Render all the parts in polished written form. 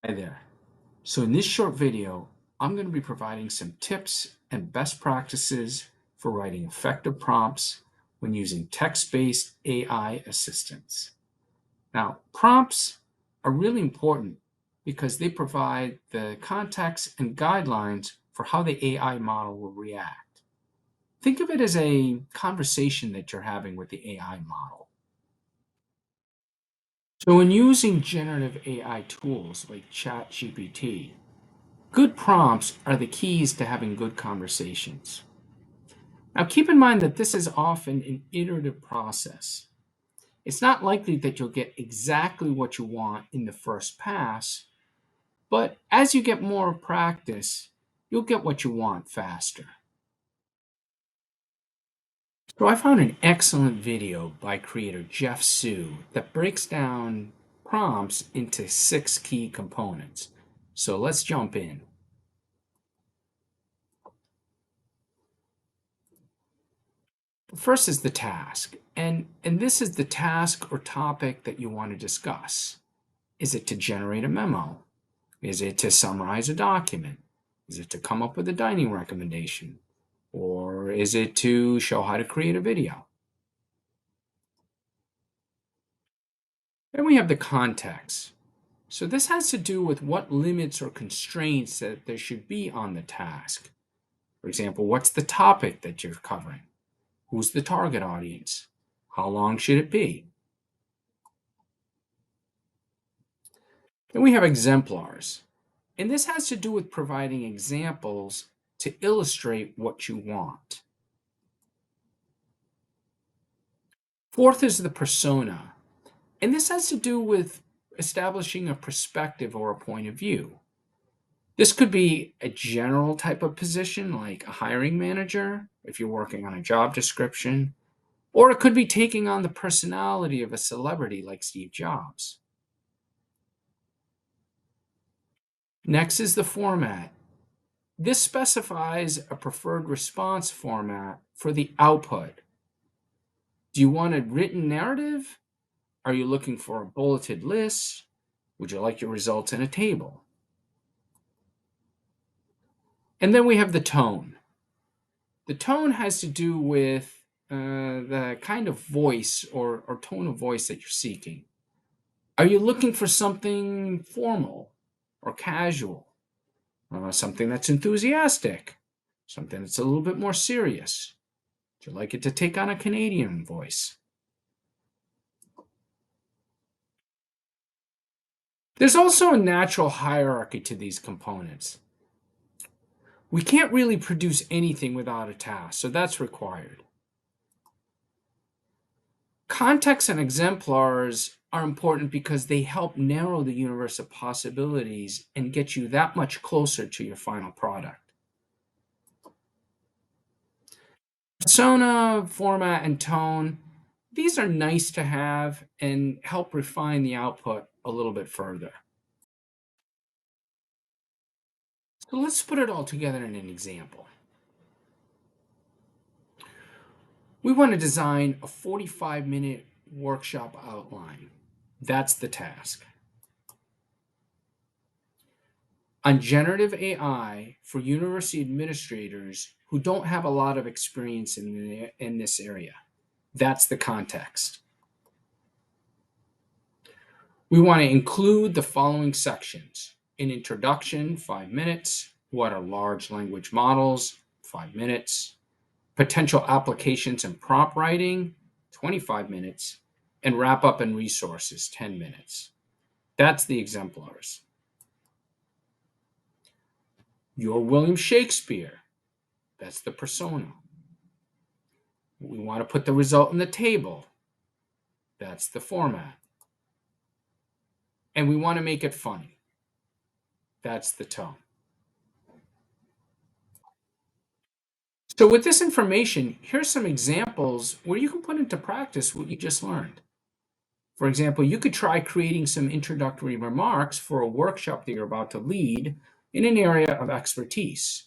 Hi there. So in this short video, I'm going to be providing some tips and best practices for writing effective prompts when using text-based AI assistants. Now, prompts are really important because they provide the context and guidelines for how the AI model will react. Think of it as a conversation that you're having with the AI model. So when using generative AI tools like ChatGPT, good prompts are the keys to having good conversations. Now, keep in mind that this is often an iterative process. It's not likely that you'll get exactly what you want in the first pass, but as you get more practice, you'll get what you want faster. So, I found an excellent video by creator Jeff Sue that breaks down prompts into 6 key components. So, let's jump in. First is the task, and this is the task or topic that you want to discuss. Is it to generate a memo? Is it to summarize a document? Is it to come up with a dining recommendation? Or is it to show how to create a video? Then we have the context. So this has to do with what limits or constraints that there should be on the task. For example, what's the topic that you're covering? Who's the target audience? How long should it be? Then we have exemplars. And this has to do with providing examples to illustrate what you want. Fourth is the persona. And this has to do with establishing a perspective or a point of view. This could be a general type of position like a hiring manager, if you're working on a job description, or it could be taking on the personality of a celebrity like Steve Jobs. Next is the format. This specifies a preferred response format for the output. Do you want a written narrative? Are you looking for a bulleted list? Would you like your results in a table? And then we have the tone. The tone has to do with the kind of voice or tone of voice that you're seeking. Are you looking for something formal or casual? Something that's enthusiastic? Something that's a little bit more serious? Would you like it to take on a Canadian voice? There's also a natural hierarchy to these components. We can't really produce anything without a task, so that's required. Context and exemplars are important because they help narrow the universe of possibilities and get you that much closer to your final product. Persona, format, and tone, these are nice to have and help refine the output a little bit further. So let's put it all together in an example. We want to design a 45-minute workshop outline. That's the task. On generative AI for university administrators who don't have a lot of experience in this area. That's the context. We want to include the following sections. An introduction, 5 minutes. What are large language models? 5 minutes. Potential applications and prompt writing, 25 minutes. And wrap up and resources, 10 minutes. That's the exemplars. You're William Shakespeare. That's the persona. We want to put the result in the table. That's the format. And we want to make it funny. That's the tone. So with this information, here's some examples where you can put into practice what you just learned. For example, you could try creating some introductory remarks for a workshop that you're about to lead in an area of expertise.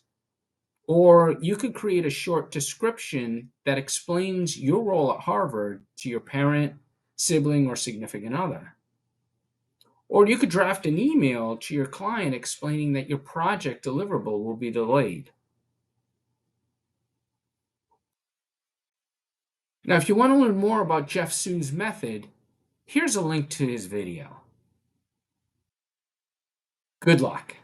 Or you could create a short description that explains your role at Harvard to your parent, sibling, or significant other. Or you could draft an email to your client explaining that your project deliverable will be delayed. Now, if you want to learn more about Jeff Soon's method, here's a link to his video. Good luck.